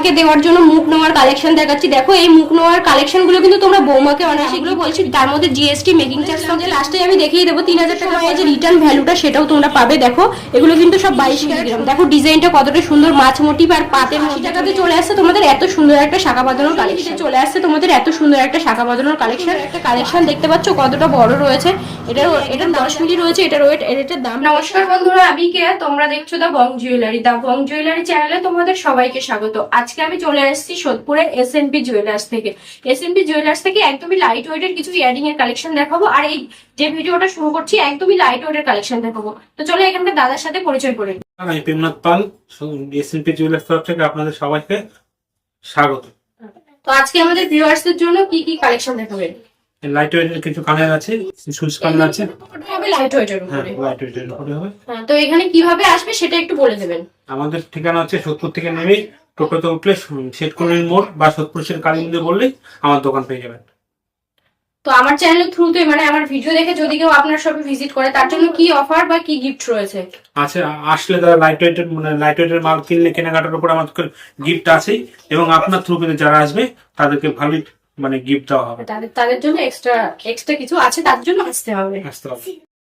বৌমাকে দেওয়ার জন্য মুখ নোয়ার কালেকশন দেখাচ্ছি। দেখো এই মুখ নোয়ার কালেকশন গুলো কিন্তু তোমরা বৌমাকে অনেক সেগুলো বলছি, তার মধ্যে জিএসটি মেকিং চার্জ সঙ্গে লাস্টে আমি দেখিয়ে দেবো 3000 টাকা যে রিটার্ন ভ্যালুটা সেটাও তোমরা পাবে। দেখো এগুলো কিন্তু সব 22 মিলিগ্রাম। দেখো ডিজাইনটা কতটা সুন্দর, মাছ মোটিভ আর পাতের মধ্যে টাকাতে চলে আসছে তোমাদের এত সুন্দর একটা শাখা বাঁধানোর কালেকশন চলে আসছে তোমাদের এত সুন্দর একটা শাখা বাঁধানোর কালেকশন দেখতে পাচ্ছ কতটা বড় রয়েছে। এটার 10 মিলি রয়েছে, এটার ওয়েট, এটার দাম। নমস্কার বন্ধুরা, আমি কে, তোমরা দেখছো দা বং জুয়েলারি। দা বং জুয়েলারি চ্যানেলে তোমাদের সবাইকে স্বাগত। আজকে আমি চলে আসছি সোদপুরের এসএনপি জুয়েলার্স থেকে। এসএনপি জুয়েলার্স থেকে একদমই লাইট ওয়েটের কিছু ইয়ারিং এর কালেকশন দেখাবো, আর এই যে ভিডিওটা শুরু করছি একদমই লাইট ওয়েটের কালেকশন দেখাবো। তো চলো এখানকার দাদার সাথে পরিচয় করে নিই। আমি প্রেমনাথ পাল, এসএনপি জুয়েলার্স তরফ থেকে আপনাদের সবাইকে স্বাগত। তো আজকে আমাদের ভিউয়ার্সদের জন্য কি কি কালেকশন দেখাবেন? লাইট ওয়েটের কিছু কানের আছে, সুস কানের আছে। হবে লাইট ওয়েটের হ্যাঁ, উপরে। লাইট ওয়েটের উপরে হবে। হ্যাঁ, তো এখানে কিভাবে আসবে সেটা একটু বলে দেবেন। আমাদের ঠিকানা হচ্ছে সোদপুর থেকে নেমে টোটোতে উঠলে শেঠকুনির মোড় বা সোদপুর শেঠ কালী মন্দির বললেই আমার দোকান পেয়ে যাবেন। তো আমার চ্যানেলের থ্রুতে মানে আমার ভিডিও দেখে যদি কেউ আপনার শপে ভিজিট করে তার জন্য কি অফার বা কি গিফট রয়েছে? আচ্ছা, আসলে তারা লাইট ওয়েটের মাল কিনলে কেনাকাটার উপর আমাদের গিফট আছেই, এবং আপনার থ্রুতে যারা আসবে তাদেরকে ভালোই গিফট দেওয়া হবে। তাদের জন্য এক্সট্রা কিছু আছে, তার জন্য আসতে হবে।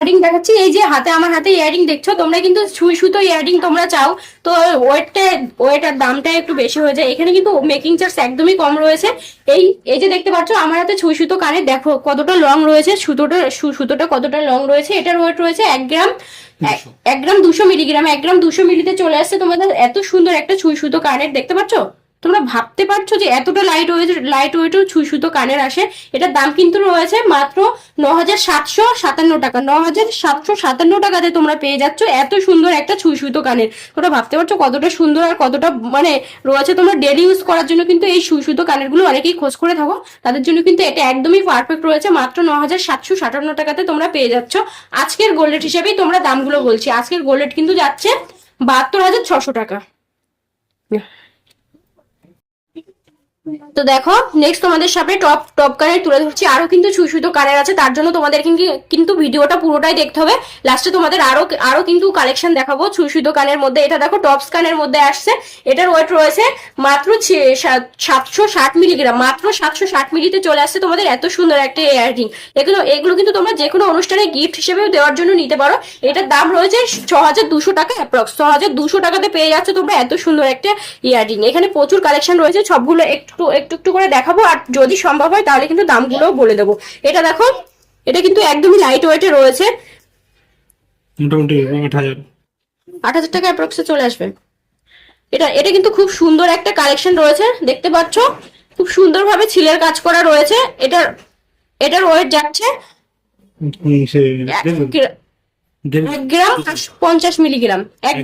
ইয়ারিং দেখাচ্ছি, এই যে আমার হাতে ইয়ারিং দেখছো তোমরা, কিন্তু সুই সুতো ইয়ারিং তোমরা চাও তো ওয়েট আর দামটা একটু বেশি হয়ে যায়। এখানে কিন্তু মেকিং চার্জ একদমই কম রয়েছে। এই যে দেখতে পাচ্ছ আমার হাতে সুই সুতো কানে, দেখো কতটা লং রয়েছে, সুতোটা কতটা লং রয়েছে। এটার ওয়েট রয়েছে 1 গ্রাম 200 মিলিগ্রাম। 1 গ্রাম 200 মিলিতে চলে আসছে তোমাদের এত সুন্দর একটা সুই সুতো কানের। দেখতে পাচ্ছ, তোমরা ভাবতে পারছো যে এতটা লাইট ওয়েটও সুই সুতো কানের আসে। এটার দাম কিন্তু রয়েছে মাত্র 9757 টাকা। 9757 টাকাতে তোমরা পেয়ে যাচ্ছ এত সুন্দর একটা সুই সুতো কানের। তোমরা ভাবতে পারছো কতটা সুন্দর আর কতটা রয়েছে। তোমরা ডেলি ইউজ করার জন্য কিন্তু এই সুই সুতো কানের গুলো অনেকেই খোঁজ করে থাকো, তাদের জন্য কিন্তু এটা একদমই পারফেক্ট রয়েছে। মাত্র 9757 টাকাতে তোমরা পেয়ে যাচ্ছ। আজকের গোল্ড রেট হিসেবেই তোমরা দামগুলো বলছি। আজকের গোল্ড রেট কিন্তু যাচ্ছে 72,600 টাকা। তো দেখো নেক্সট তোমাদের সামনে টপ কানের তুলে ধরছি। আরো কিন্তু সুই সুতো কানের আছে, তার জন্য তোমাদের কিন্তু ভিডিওটা পুরোটাই দেখতে হবে। লাস্টে তোমাদের আরো কিন্তু কালেকশন দেখাবো সুই সুতো কানের মধ্যে। এটা দেখো টপস কানের মধ্যে আসছে। এটার ওয়েট রয়েছে মাত্র 760 মিলিগ্রাম। মাত্র 760 মিলিতে চলে আসছে তোমাদের এত সুন্দর একটা ইয়ারিং। এগুলো কিন্তু তোমরা যে কোনো অনুষ্ঠানে গিফট হিসেবেও দেওয়ার জন্য নিতে পারো। এটার দাম রয়েছে 6200 টাকা অ্যাপ্রক্স। 6200 টাকাতে পেয়ে যাচ্ছে তোমরা এত সুন্দর একটা ইয়ারিং। এখানে প্রচুর কালেকশন রয়েছে, সবগুলো একটু করে দেখাবো, আর যদি সম্ভব হয় তাহলে কিন্তু দামগুলোও বলে দেবো। এটা দেখো, এটা কিন্তু একদমই লাইট ওয়েটে রয়েছে, মোটামুটি 8000 টাকা অ্যাপ্রক্সে চলে আসবে। এটা কিন্তু খুব সুন্দর একটা কালেকশন রয়েছে, দেখতে পাচ্ছ খুব সুন্দরভাবে ছিলের কাজ করা রয়েছে। এটার ওয়েট যাচ্ছে 1 গ্রাম 50 মিলিগ্রাম। 1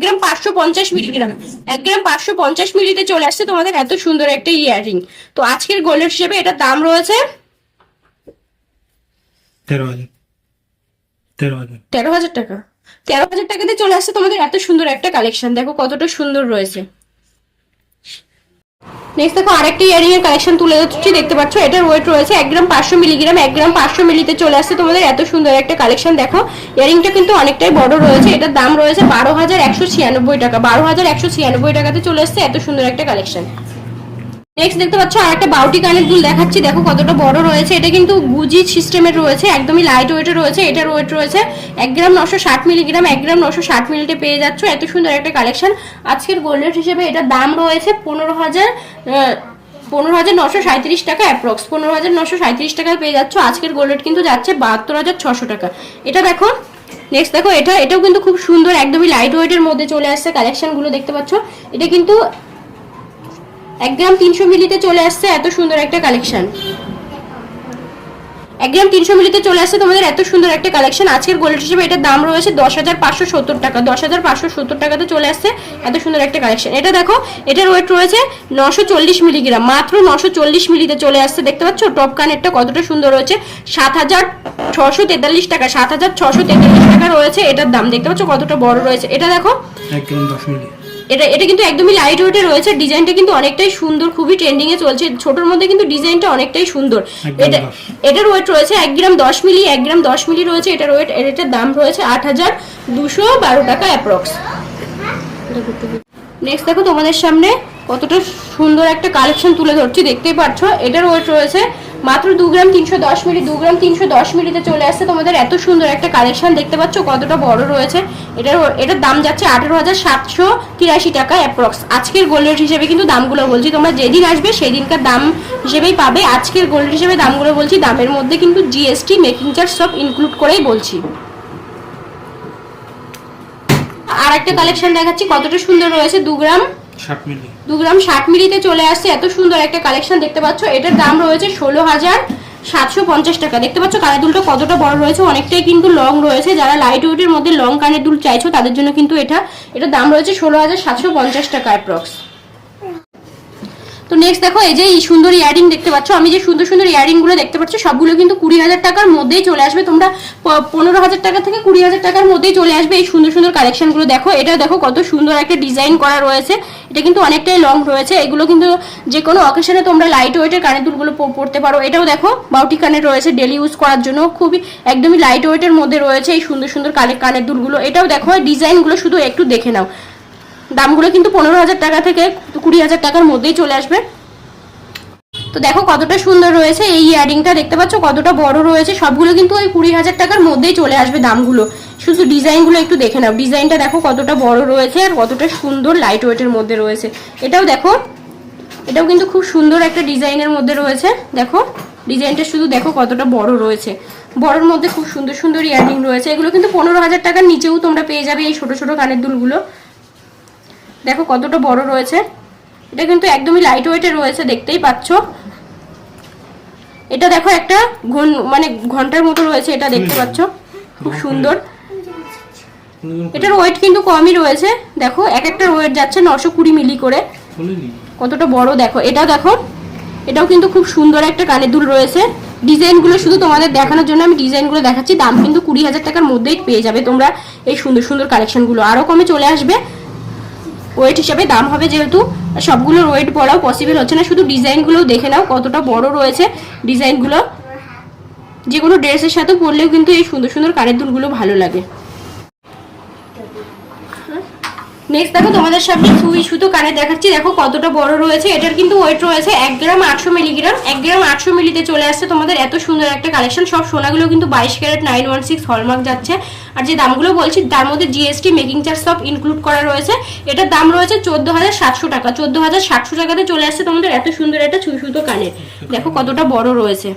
গ্রাম 550 মিলিগ্রাম। 1 গ্রাম 550 মিলিতে চলে আসছে তোমাদের এত সুন্দর একটা ইয়ারিং। তো আজকের গোল্ড হিসেবে এটার দাম রয়েছে 13,000 টাকা। 13,000 টাকাতে চলে আসছে তোমাদের এত সুন্দর একটা কালেকশন। দেখো কতটা সুন্দর রয়েছে। নেক্সট দেখো আরেকটা ইয়ারিং এর কালেকশন তুলে ধরছি, দেখতে পাচ্ছ এটার ওয়েট রয়েছে 1 গ্রাম 500 মিলিগ্রাম। 1 গ্রাম 500 মিলিতে চলে আসছে তোমাদের এত সুন্দর একটা কালেকশন। দেখো ইয়ারিংটা কিন্তু অনেকটাই বড় রয়েছে। এটার দাম রয়েছে 12,196 টাকা। 12,196 টাকাতে চলে আসছে এত সুন্দর একটা কালেকশন। নেক্সট দেখতে পাচ্ছ আরেকটা বাউটি কানের দুল দেখাচ্ছি, দেখো কতটা বড় রয়েছে। এটা কিন্তু গুজি সিস্টেমের রয়েছে, একদমই লাইট ওয়েটের রয়েছে। এটার ওয়েট রয়েছে 1 গ্রাম 960 মিলিগ্রাম। 1 গ্রাম 960 মিলিতে পেয়ে যাচ্ছ এত সুন্দর একটা কালেকশন। আজকের গোল্ড রেট হিসেবে এটার দাম রয়েছে 15,937 টাকা অ্যাপ্রক্স। 15,937 টাকায় পেয়ে যাচ্ছ। আজকের গোল্ড রেট কিন্তু যাচ্ছে 72,600 টাকা। এটা দেখো নেক্সট দেখো, এটাও কিন্তু খুব সুন্দর, একদমই লাইট ওয়েটের মধ্যে চলে আসছে কালেকশন গুলো, দেখতে পাচ্ছ। এটা কিন্তু 1 গ্রাম 300 মিলিতে চলে আসছে এত সুন্দর একটা কালেকশন। 1 গ্রাম 300 মিলিতে চলে আসছে তোমাদের এত সুন্দর একটা কালেকশন। আজকের গোল্ড হিসেবে এটার দাম রয়েছে 10,570 টাকা। 10,570 টাকাতে চলে আসছে এত সুন্দর একটা কালেকশন। এটা দেখো, এটার ওয়েট রয়েছে 940 মিলিগ্রাম। মাত্র 940 মিলিতে চলে আসছে। দেখতে পাচ্ছ টপ কানেরটা কতটা সুন্দর রয়েছে। 7,643 টাকা। 7,643 টাকা রয়েছে এটার দাম। দেখতে পাচ্ছ কতটা বড় রয়েছে। এটা দেখো 1 গ্রাম 10 মিলি। এটা কিন্তু একদমই লাইট ওয়েটে রয়েছে। ডিজাইনটা কিন্তু অনেকটাই সুন্দর, খুবই ট্রেন্ডিং এ চলছে। ছোটর মধ্যে কিন্তু ডিজাইনটা অনেকটাই সুন্দর। এটার ওয়েট রয়েছে 1 গ্রাম 10 মিলি। 1 গ্রাম 10 মিলি রয়েছে এটার ওয়েট। এটার দাম রয়েছে 8,212 টাকা অ্যাপ্রক্স। নেক্সট দেখো তোমাদের সামনে কতটা সুন্দর একটা কালেকশন তুলে ধরছি, দেখতেই পাচ্ছ। এটার ওয়েট রয়েছে মাত্র 2 গ্রাম 310 মিলি। 2 গ্রাম 310 মিলিতে চলে আসছে তোমাদের এত সুন্দর একটা কালেকশন, দেখতে পাচ্ছ কতটা বড় রয়েছে। এটার দাম যাচ্ছে 18,783 টাকা অ্যাপ্রক্স। আজকের গোল্ড রেট হিসেবে কিন্তু দামগুলো বলছি, তোমরা যেদিন আসবে সেই দিনকার দাম হিসেবেই পাবে। আজকের গোল্ড রেট হিসেবে দামগুলো বলছি, দামের মধ্যে কিন্তু জিএসটি মেকিং চার্জ সব ইনক্লুড করেই বলছি। আর একটা কালেকশন দেখাচ্ছি, কতটা সুন্দর রয়েছে। 2 গ্রাম 60 মিলিতে চলে আসছে এত সুন্দর একটা কালেকশন, দেখতে পাচ্ছ। এটার দাম রয়েছে 16,750 টাকা। দেখতে পাচ্ছ কানের দুলটা কতটা বড় রয়েছে, অনেকটাই কিন্তু লং রয়েছে। যারা লাইট ওয়েটের মধ্যে লং কানের দুল চাইছো তাদের জন্য কিন্তু এটার দাম রয়েছে 16,750 টাকা অ্যাপ্রক্স। তো নেক্সট দেখো, এই যে এই সুন্দর ইয়ারিং দেখতে পাচ্ছ, আমি যে সুন্দর সুন্দর ইয়ারিং গুলো দেখতে পাচ্ছ সবগুলো কিন্তু 20,000 টাকার মধ্যেই চলে আসবে। তোমরা 15,000 টাকা থেকে 20,000 টাকার মধ্যেই চলে আসবে এই সুন্দর সুন্দর কালেকশন গুলো। দেখো এটা দেখো কত সুন্দর একটা ডিজাইন করা রয়েছে, এটা কিন্তু অনেকটাই লং রয়েছে। এগুলো কিন্তু যে কোনো অকেশনে তোমরা লাইট ওয়েটের কানের দুলগুলো পরতে পারো। এটাও দেখো বাউটি কানের রয়েছে, ডেলি ইউজ করার জন্য খুবই একদমই লাইট ওয়েটের মধ্যে রয়েছে এই সুন্দর সুন্দর কানের দুলগুলো। এটাও দেখো ডিজাইনগুলো শুধু একটু দেখে নাও। দামগুলো কিন্তু 15,000 টাকা থেকে 20,000 টাকার মধ্যেই চলে আসবে। তো দেখো কতটা সুন্দর রয়েছে এই ইয়ারিংটা, দেখতে পাচ্ছ কতটা বড় রয়েছে। সবগুলো কিন্তু ওই 20,000 টাকার মধ্যেই চলে আসবে দামগুলো। শুধু ডিজাইনগুলো একটু দেখে নাও, ডিজাইনটা দেখো কতটা বড় রয়েছে আর কতটা সুন্দর লাইট ওয়েটের মধ্যে রয়েছে। এটাও দেখো, এটাও কিন্তু খুব সুন্দর একটা ডিজাইনের মধ্যে রয়েছে। দেখো ডিজাইনটা শুধু দেখো কতটা বড় রয়েছে, বড়র মধ্যে খুব সুন্দর সুন্দর ইয়ারিং রয়েছে। এগুলো কিন্তু 15,000 টাকার নিচেও তোমরা পেয়ে যাবে এই ছোট ছোট কানের দুলগুলো। দেখো কতটা বড় রয়েছে, এটা কিন্তু একদমই লাইট ওয়েটের রয়েছে, দেখতেই পাচ্ছ। এটা দেখো একটা মানে ঘন্টার মতো রয়েছে, এটা দেখতে পাচ্ছ খুব সুন্দর। এটার ওয়েট কিন্তু কমই রয়েছে, দেখো এক একটা ওয়েট যাচ্ছে 920 মিলি করে, কতটা বড় দেখো। এটা দেখো, এটাও কিন্তু খুব সুন্দর একটা কানের দুল রয়েছে। ডিজাইনগুলো শুধু তোমাদের দেখানোর জন্য আমি ডিজাইনগুলো দেখাচ্ছি। দাম কিন্তু 20,000 টাকার মধ্যেই পেয়ে যাবে তোমরা এই সুন্দর সুন্দর কালেকশনগুলো। আরও কমে চলে আসবে ওয়েট হিসাবে দাম হবে, যেহেতু সবগুলোর ওয়েট বলাও পসিবল হচ্ছে না। শুধু ডিজাইনগুলো দেখে নাও কতটা বড় রয়েছে ডিজাইনগুলো। যে কোনো ড্রেসের সাথে পরলেও কিন্তু এই সুন্দর সুন্দর কানের দুলগুলো ভালো লাগে। নেক্সট দেখো তোমাদের সামনে সুই সুতো কানের দেখাচ্ছি, দেখো কতটা বড় রয়েছে। এটার কিন্তু ওয়েট রয়েছে 1 গ্রাম 800 মিলিগ্রাম। 1 গ্রাম 800 মিলিতে চলে আসছে তোমাদের এত সুন্দর একটা কালেকশন। সব সোনাগুলো কিন্তু 22 ক্যারেট 916 হলমার্ক যাচ্ছে। আর যে দামগুলো বলছি তার মধ্যে জিএসটি মেকিং চার্জ সব ইনক্লুড করা রয়েছে। এটার দাম রয়েছে 14,700 টাকা। 14,700 টাকাতে চলে আসছে তোমাদের এত সুন্দর একটা সুই সুতো কানের। দেখো কতটা বড় রয়েছে।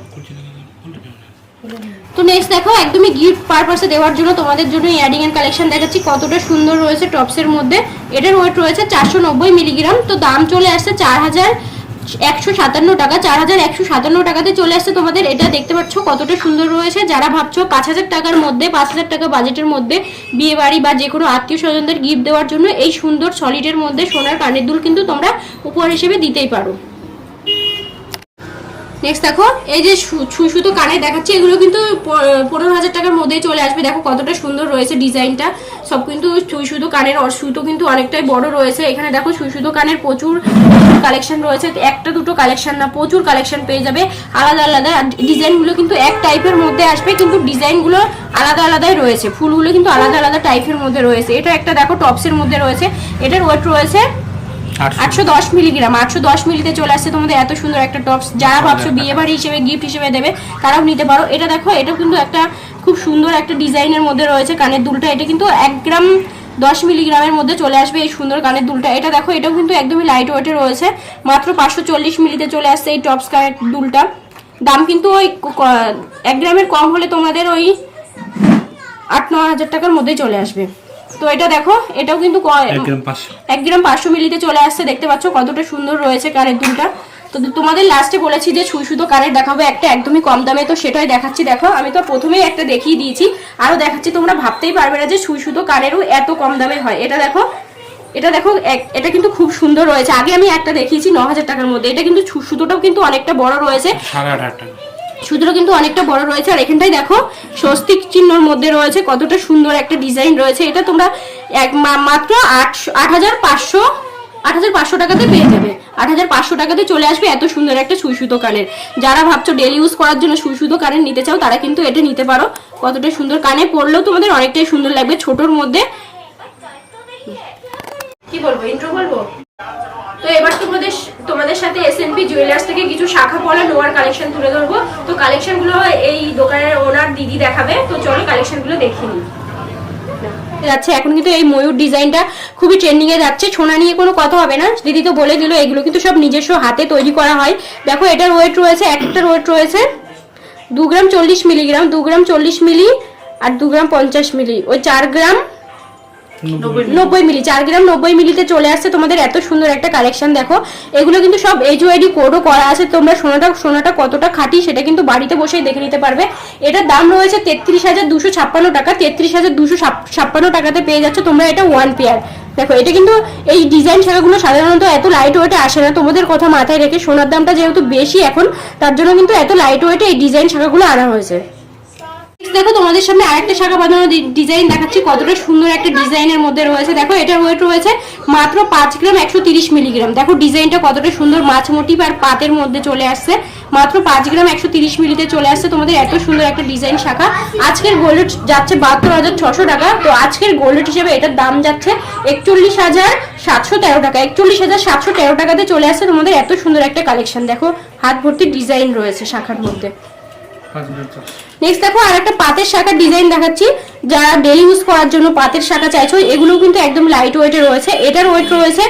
তো নেক্সট দেখো, একদমই গিফট পারপাসে দেওয়ার জন্য তোমাদের জন্য ইয়ারিং এর কালেকশন দেখাচ্ছি, কতটা সুন্দর রয়েছে টপসের মধ্যে। এটার ওয়েট রয়েছে 490 মিলিগ্রাম। তো দাম চলে আসছে 4,157 টাকা। 4,157 টাকাতে চলে আসছে তোমাদের। এটা দেখতে পাচ্ছ কতটা সুন্দর রয়েছে। যারা ভাবছো 5,000 টাকার মধ্যে, 5,000 টাকা বাজেটের মধ্যে বিয়ে বাড়ি বা যে কোনো আত্মীয় স্বজনদের গিফট দেওয়ার জন্য এই সুন্দর সলিডের মধ্যে সোনার কানের দুল কিন্তু তোমরা উপহার হিসেবে দিতেই পারো। নেক্সট দেখো, এই যে সুই সুতো কানে দেখাচ্ছি, এগুলো কিন্তু 15,000 টাকার মধ্যেই চলে আসবে। দেখো কতটা সুন্দর রয়েছে ডিজাইনটা। সব কিন্তু সুই সুতো কানের, সুতো কিন্তু অনেকটাই বড় রয়েছে। এখানে দেখো সুই সুতো কানের প্রচুর কালেকশন রয়েছে, একটা দুটো কালেকশন না, প্রচুর কালেকশন পেয়ে যাবে আলাদা আলাদা। ডিজাইনগুলো কিন্তু এক টাইপের মধ্যে আসবে, কিন্তু ডিজাইনগুলো আলাদা আলাদাই রয়েছে। ফুলগুলো কিন্তু আলাদা আলাদা টাইপের মধ্যে রয়েছে। এটা একটা দেখো টপসের মধ্যে রয়েছে। এটার ওয়েট রয়েছে 810 মিলিগ্রাম। 810 মিলিতে চলে আসছে তোমাদের এত সুন্দর একটা টপস। যারা ভাবছো বিয়ে বাড়ি হিসেবে গিফট হিসেবে দেবে তারাও নিতে পারো। এটা দেখো, এটা কিন্তু একটা খুব সুন্দর একটা ডিজাইনের মধ্যে রয়েছে কানের দুলটা। এটা কিন্তু 1 গ্রাম 10 মিলিগ্রামের মধ্যে চলে আসবে এই সুন্দর কানের দুলটা। এটা দেখো, এটাও কিন্তু একদমই লাইট ওয়েটে রয়েছে। মাত্র 540 মিলিতে চলে আসছে এই টপস কানের দুলটা। দাম কিন্তু ওই 1 গ্রামের কম হলে তোমাদের ওই 8-9 হাজার টাকার মধ্যেই চলে আসবে। তো এটা দেখো, এটাও কিন্তু 1 গ্রাম 500 মিলিতে চলে আসছে। দেখতে পাচ্ছ কতটা সুন্দর রয়েছে কানের দুলটা। তো তোমাদের লাস্টে বলেছি যে সুই সুতো কানের দেখাবো একটা একদমই কম দামে, তো সেটাই দেখাচ্ছি। দেখো আমি তো প্রথমেই একটা দেখিয়ে দিয়েছি, আরো দেখাচ্ছি। তোমরা ভাবতেই পারবে না যে সুই সুতো কানেরও এত কম দামে হয়। এটা দেখো, এটা দেখো, এটা কিন্তু খুব সুন্দর রয়েছে। আগে আমি একটা দেখিয়েছি 9,000 টাকার মধ্যে। এটা কিন্তু সুতোটাও কিন্তু অনেকটা বড় রয়েছে, 8,500 টাকা। সুতোটা কিন্তু অনেকটা বড় রয়েছে। আর এখানটাই দেখো স্বস্তিক চিহ্নর মধ্যে রয়েছে, কতটা সুন্দর একটা ডিজাইন রয়েছে। এটা তোমরা মাত্র 8,500 টাকাতে পেয়ে যাবে। 8,500 টাকাতে চলে আসবে এত সুন্দর একটা সুই সুতো কানের। যারা ভাবছো ডেলি ইউজ করার জন্য সুই সুতো কানের নিতে চাও তারা কিন্তু এটা নিতে পারো। কতটা সুন্দর, কানে পরলেও তোমাদের অনেকটাই সুন্দর লাগবে ছোটর মধ্যে। কি বলবো, ইন্ট্রো বলবো? তো তো এবার তোমাদের সাথে এসএনপি জুয়েলার্স থেকে কিছু শাখা পলা নোয়ার কালেকশন তুলে ধরবো। তো কালেকশন গুলো এই দোকানের ওনার দিদি দেখাবে, তো চলো কালেকশন গুলো দেখে নিই। যাচ্ছে এখন কিন্তু এই ময়ূর ডিজাইনটা খুবই ট্রেন্ডিং এ যাচ্ছে, সোনা নিয়ে কোনো কথা হবে না, দিদি তো বলে দিল এগুলো কিন্তু সব নিজস্ব হাতে তৈরি করা হয়। দেখো এটার ওয়েট রয়েছে, একটার ওয়েট রয়েছে 2 গ্রাম 40 মিলিগ্রাম, 2 গ্রাম 40 মিলি আর 2 গ্রাম 50 মিলি, ওই 4 গ্রাম 90 মিলি, 4 গ্রাম 90 মিলিতে চলে আসছে তোমাদের এত সুন্দর একটা কালেকশন। দেখো এগুলো কিন্তু সব এইচওআইডি কোডও করা আছে, তোমরা সোনাটা কতটা খাঁটি সেটা কিন্তু বাড়িতে বসেই দেখে নিতে পারবে। এটার দাম রয়েছে 33,256 টাকা, 33,256 টাকাতে পেয়ে যাচ্ছ তোমরা এটা 1 পেয়ার। দেখো এটা কিন্তু এই ডিজাইন শাখাগুলো সাধারণত এত লাইট ওয়েটে আসে না, তোমাদের কথা মাথায় রেখে সোনার দামটা যেহেতু বেশি এখন, তার জন্য কিন্তু এত লাইট ওয়েটে এই ডিজাইন শাখাগুলো আনা হয়েছে। দেখো তোমাদের সামনে আরেকটা শাখা বাঁধানো ডিজাইন দেখাচ্ছি, কতটা সুন্দর একটা ডিজাইনের মধ্যে রয়েছে। দেখো এটার ওয়েট রয়েছে মাত্র 5 গ্রাম 130 মিলিগ্রাম। দেখো ডিজাইনটা কতটা সুন্দর, মাছ মোটিভ আর পাতের মধ্যে চলে আসছে, মাত্র 5 গ্রাম 130 মিলিতে চলে আসছে তোমাদের এত সুন্দর একটা ডিজাইন শাখা। আজকের গোল্ড রেট যাচ্ছে 72,600 টাকা, তো আজকের গোল্ড রেট হিসেবে এটার দাম যাচ্ছে 41,713 টাকা, 41,713 টাকাতে চলে আসছে তোমাদের এত সুন্দর একটা কালেকশন। দেখো হাত ভর্তি ডিজাইন রয়েছে শাখার মধ্যে। নেক্সট দেখো আর একটা পাতের শাখার ডিজাইন দেখাচ্ছি, যারা ডেলি ইউজ করার জন্য পাতের শাখা চাইছো, এগুলো কিন্তু একদম লাইট ওয়েটে রয়েছে। এটার ওয়েট রয়েছে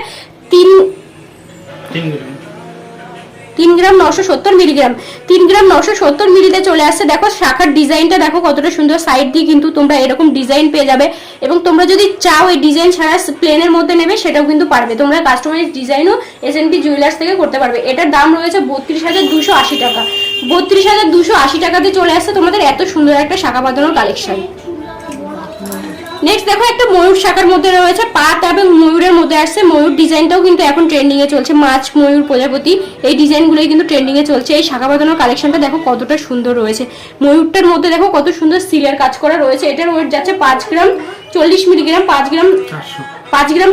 3 গ্রাম 970 মিলিগ্রাম, 3 গ্রাম 970 মিলিতে চলে আসছে। দেখো শাখার ডিজাইনটা দেখো কতটা সুন্দর, সাইড দিয়ে কিন্তু তোমরা এরকম ডিজাইন পেয়ে যাবে, এবং তোমরা যদি চাও এই ডিজাইন ছাড়া প্লেনের মধ্যে নেবে সেটাও কিন্তু পারবে, তোমরা কাস্টমাইজ ডিজাইনও এসএনপি জুয়েলার্স থেকে করতে পারবে। এটার দাম রয়েছে 32,280 টাকা, 32,280 টাকাতে চলে আসছে তোমাদের এত সুন্দর একটা শাখা বাঁধানোর কালেকশন। নেক্সট দেখো একটা ময়ূর শাখার মধ্যে রয়েছে, পাত এবং ময়ূরের মধ্যে আসছে, ময়ূর ডিজাইনটাও কিন্তু এখন ট্রেন্ডিং এ চলছে, মাছ ময়ূর প্রজাপতি এই ডিজাইনগুলোই কিন্তু ট্রেন্ডিং এ চলছে। এই শাখা বাঁধানোর কালেকশনটা দেখো কতটা সুন্দর রয়েছে, ময়ূরটার মধ্যে দেখো কত সুন্দর সিলের কাজ করা রয়েছে। এটার ওয়েট যাচ্ছে 5 গ্রাম 40 মিলিগ্রাম, 5 গ্রাম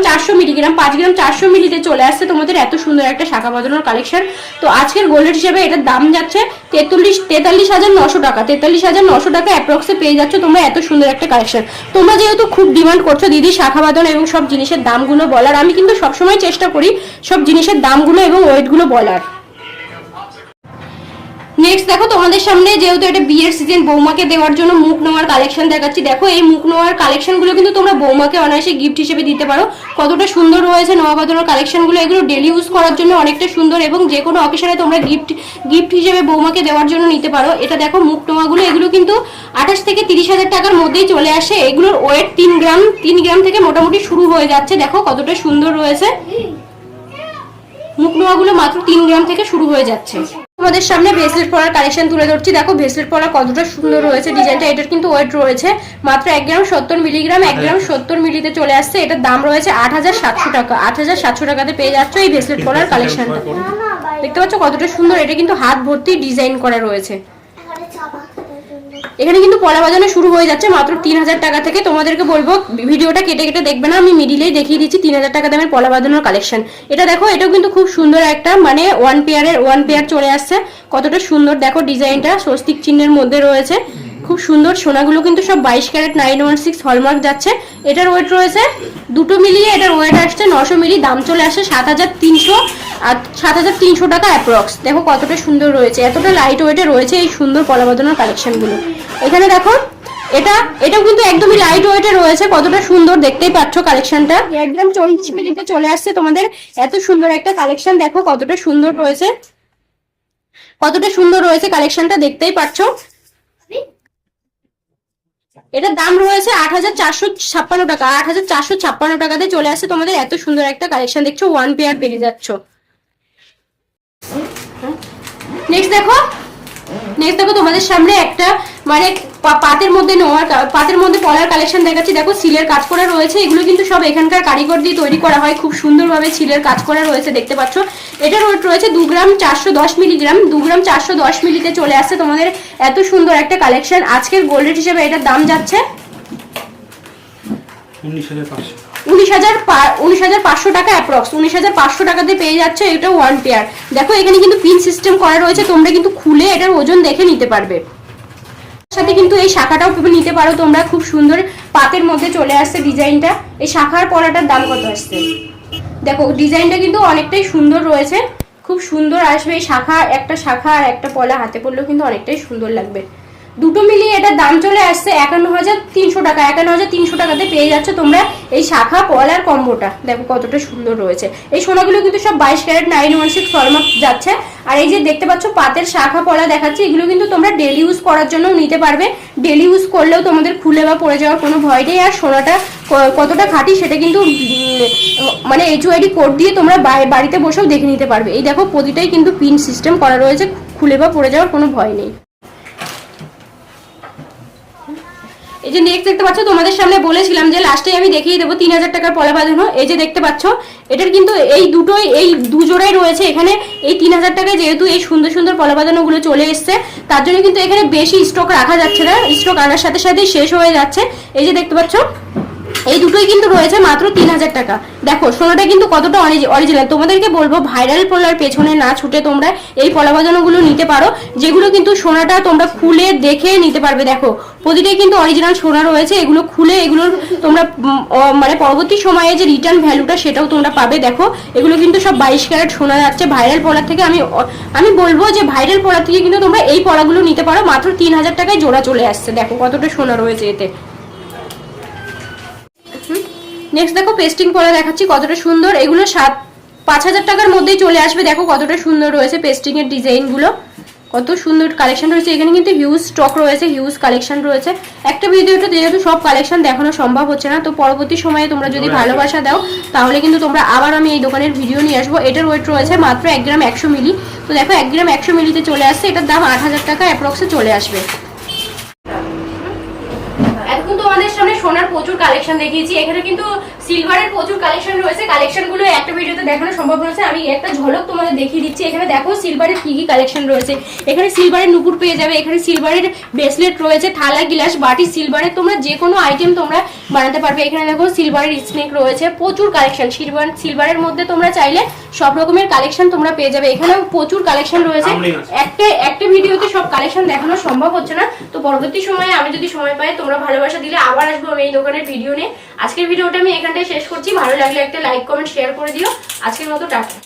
400 মিলিগ্রাম, 5 গ্রাম 400 মিলিতে চলে আসছে তোমাদের এত সুন্দর একটা শাখা বাঁধানোর কালেকশন। তো আজকের গোল্ড রেট হিসেবে এটার দাম যাচ্ছে 43,900 টাকা, 43,900 টাকা অ্যাপ্রক্সে পেয়ে যাচ্ছ তোমরা এত সুন্দর একটা কালেকশন। তোমরা যেহেতু খুব ডিমান্ড করছো দিদি শাখা বাঁধানো এবং সব জিনিসের দামগুলো বলার, আমি কিন্তু সবসময় চেষ্টা করি সব জিনিসের দামগুলো এবং ওয়েটগুলো বলার। নেক্সট দেখো তোমাদের সামনে যেহেতু এটা বিয়ের সিজন, বৌমাকে দেওয়ার জন্য মুখ নোয়ার কালেকশন দেখাচ্ছি। দেখো এই মুখ নোয়ার কালেকশনগুলো কিন্তু তোমরা বৌমাকে অনায়াসে গিফট হিসেবে দিতে পারো, কতটা সুন্দর রয়েছে নোয়া বাঁধানোর কালেকশনগুলো। এগুলো ডেলি ইউজ করার জন্য অনেকটা সুন্দর, এবং যে কোনো অকেশনে তোমরা গিফট হিসেবে বৌমাকে দেওয়ার জন্য নিতে পারো। এটা দেখো মুখ নোয়াগুলো, এগুলো কিন্তু 28 থেকে 30,000 টাকার মধ্যেই চলে আসে। এগুলোর ওয়েট 3 গ্রাম থেকে মোটামুটি শুরু হয়ে যাচ্ছে। দেখো কতটা সুন্দর রয়েছে, মুখ নোয়াগুলো মাত্র 3 গ্রাম থেকে শুরু হয়ে যাচ্ছে। তোমাদের সামনে ব্রেসলেট পরার কালেকশন তুলে ধরছি, দেখো ব্রেসলেট পরা কতটা সুন্দর রয়েছে ডিজাইনটা। এটার কিন্তু ওয়েট রয়েছে মাত্র 1 গ্রাম 70 মিলিগ্রাম, 1 গ্রাম 70 মিলিতে চলে আসছে। এটার দাম রয়েছে 8,700 টাকা, 8,700 টাকাতে পেয়ে যাচ্ছ এই ব্রেসলেট পরার কালেকশনটা। দেখতে পাচ্ছ কতটা সুন্দর, এটা কিন্তু হাত ভর্তি ডিজাইন করা রয়েছে। এখানে কিন্তু পলা বাজানো শুরু হয়ে যাচ্ছে মাত্র 3,000 টাকা থেকে। তোমাদেরকে বলবো ভিডিওটা কেটে কেটে দেখবে না, আমি মিডিলেই দেখিয়ে দিচ্ছি 3,000 টাকা দামের পলা বাজানোর কালেকশন। এটা দেখো এটাও কিন্তু খুব সুন্দর একটা মানে 1 পেয়ার চলে আসছে, কতটা সুন্দর দেখো ডিজাইনটা স্বস্তিক চিহ্নের মধ্যে রয়েছে, খুব সুন্দর। সোনাগুলো কিন্তু সব 22 ক্যারেট 916 হলমার্ক যাচ্ছে। এটার ওয়েট রয়েছে দুটো মিলিয়ে এটার ওয়েট আসছে 900 মিলি, দাম চলে আসে 7,300 টাকা অ্যাপ্রক্স। দেখো কতটা সুন্দর রয়েছে, এতটা লাইট ওয়েটে রয়েছে এই সুন্দর পলা বাঁধানোর কালেকশনগুলো। এখানে দেখো এটাও কিন্তু একদমই লাইট ওয়েটে রয়েছে, কতটা সুন্দর দেখতেই পাচ্ছ কালেকশনটা। 1 গ্রাম 40 মিলিতে চলে আসছে তোমাদের এত সুন্দর একটা কালেকশন। দেখো কতটা সুন্দর রয়েছে, কতটা সুন্দর রয়েছে কালেকশনটা দেখতেই পাচ্ছ। এটার দাম রয়েছে 8,456 টাকা, 8,456 টাকাতে চলে আসছে তোমাদের এত সুন্দর একটা কালেকশন। দেখছো 1 পেয়ার পেয়ে যাচ্ছ। নেক্সট দেখো তোমাদের সামনে একটা মানে পাতের মধ্যে পলার কালেকশন দেখাচ্ছি। দেখো সিলের কাজ করা রয়েছে, এগুলো কিন্তু সব এখানকার কারিগর দিয়ে তৈরি করা হয়, খুব সুন্দরভাবে সিলের কাজ করা রয়েছে দেখতে পাচ্ছ। এটার ওয়েট রয়েছে 2 গ্রাম 410 মিলিগ্রাম, 2 গ্রাম 410 মিলিতে চলে আসছে তোমাদের এত সুন্দর একটা কালেকশন। আজকের গোল্ড রেট হিসেবে এটার দাম যাচ্ছে 19,500 টাকা অ্যাপ্রক্স, 19,500 টাকাতে পেয়ে যাচ্ছে এটা 1 পেয়ার। দেখো এখানে কিন্তু পিন সিস্টেম করা রয়েছে, তোমরা কিন্তু খুলে এটার ওজন দেখে নিতে পারবে। সাথে কিন্তু এই শাখাটাও নিতে পারো তোমরা, খুব সুন্দর পাতের মধ্যে চলে আসছে ডিজাইনটা। এই শাখার পলাটার দাম কত আসছে? দেখো ডিজাইনটা কিন্তু অনেকটাই সুন্দর রয়েছে, খুব সুন্দর আসবে। এই শাখা, একটা শাখা আর একটা পলা হাতে পড়লেও কিন্তু অনেকটাই সুন্দর লাগবে। দুটো মিলিয়ে এটার দাম চলে আসছে 51,300 টাকা। 51,300 টাকাতে পেয়ে যাচ্ছ তোমরা এই শাখা পলার কম্বোটা। দেখো কতটা সুন্দর রয়েছে। এই সোনাগুলো কিন্তু সব 22 ক্যারেট 916 হলমার্ক যাচ্ছে। আর এই যে দেখতে পাচ্ছ পাতের শাখা পলা দেখাচ্ছে, এগুলো কিন্তু তোমরা ডেলি ইউজ করার জন্য নিতে পারবে। ডেলি ইউজ করলেও তোমাদের খুলে বা পড়ে যাওয়ার কোনো ভয় নেই। আর সোনাটা কতটা খাঁটি সেটা কিন্তু মানে HUID কোড দিয়ে তোমরা বাড়িতে বসেও দেখে নিতে পারবে। এই দেখো প্রতিটাই কিন্তু পিন সিস্টেম করা রয়েছে, খুলে বা পড়ে যাওয়ার কোনো ভয় নেই। এই যে নেক্সট দেখতে পাচ্ছ, তোমাদের সামনে বলেছিলাম যে লাস্টে আমি দেখিয়ে দেবো 3000 টাকার পলা বাঁধানো। এই যে দেখতে পাচ্ছ এটার কিন্তু এই দুটোই, এই দুজোড়াই রয়েছে এখানে। এই 3000 টাকায় যেহেতু এই সুন্দর সুন্দর পলা বাঁধানো গুলো চলে এসছে, তার জন্য কিন্তু এখানে বেশি স্টক রাখা যাচ্ছে না, স্টক আনার সাথে সাথেই শেষ হয়ে যাচ্ছে। এই যে দেখতে পাচ্ছ এই দুটোই কিন্তু রয়েছে মাত্র 3000 টাকা। দেখো সোনাটা কিন্তু কতটা অরিজিনাল। তোমাদেরকে বলবো ভাইরাল পলার পেছনে না ছুটে তোমরা এই পলা বাঁধানোগুলো নিতে পারো, যেগুলো কিন্তু সোনাটা তোমরা খুলে দেখে নিতে পারবে। দেখো প্রতিটাই কিন্তু অরিজিনাল সোনা রয়েছে। এগুলো খুলে এগুলোর তোমরা মানে পরবর্তী সময়ে যে রিটার্ন ভ্যালুটা সেটাও তোমরা পাবে। দেখো এগুলো কিন্তু সব 22 ক্যারেট সোনা যাচ্ছে। ভাইরাল পলার থেকে আমি বলবো যে ভাইরাল পলার থেকে কিন্তু তোমরা এই পলাগুলো নিতে পারো, মাত্র 3000 টাকায় জোড়া চলে আসছে। দেখো কতটা সোনা রয়েছে এতে। নেক্সট দেখো পেস্টিং পলা দেখাচ্ছি, কতটা সুন্দর। এগুলো 5,000 টাকার মধ্যেই চলে আসবে। দেখো কতটা সুন্দর রয়েছে পেস্টিং এর ডিজাইন গুলো, কত সুন্দর কালেকশন রয়েছে। এখানে কিন্তু হিউজ স্টক রয়েছে, হিউজ কালেকশন রয়েছে। একটা ভিডিওতে যেহেতু সব কালেকশন দেখানো সম্ভব হচ্ছে না, তো পরবর্তী সময়ে তোমরা যদি ভালোবাসা দাও তাহলে কিন্তু তোমরা আবার আমি এই দোকানের ভিডিও নিয়ে আসবো। এটার ওয়েট রয়েছে মাত্র 1 গ্রাম 100 মিলি। তো দেখো 1 গ্রাম 100 মিলিতে চলে আসছে। এটার দাম 8,000 টাকা অ্যাপ্রক্সে চলে আসবে। এখন তোমাদের সামনে সোনার প্রচুর কালেকশন দেখিয়েছি, এখানে কিন্তু সিলভারের প্রচুর কালেকশন রয়েছে। কালেকশনগুলো একটা ভিডিওতে দেখানো সম্ভব নয়, আমি একটা ঝলক তোমাদের দেখিয়ে দিচ্ছি। এখানে দেখো সিলভারের কি কি কালেকশন রয়েছে। এখানে সিলভারের নুপুর পেয়ে যাবে, এখানে সিলভারের ব্রেসলেট রয়েছে, থালা গ্লাস বাটি সিলভারের তোমরা যে কোনো আইটেম তোমরা বানাতে পারবে। এখানে দেখো সিলভারের স্নেক রয়েছে, প্রচুর কালেকশন। সিলভারের মধ্যে তোমরা চাইলে সব রকমের কালেকশন তোমরা পেয়ে যাবে। এখানেও প্রচুর কালেকশন রয়েছে। একটা ভিডিওতে সব কালেকশন দেখানো সম্ভব হচ্ছে না, তো পরবর্তী সময়ে আমি যদি সময় পাই তোমরা ভালোবাসা দিলে আবার আসবো আমি এই দোকানের ভিডিও নিয়ে। আজকের ভিডিওটা আমি এখানটায় শেষ করছি। ভালো লাগলে একটা লাইক কমেন্ট শেয়ার করে দিও। আজকের মতো টাটা।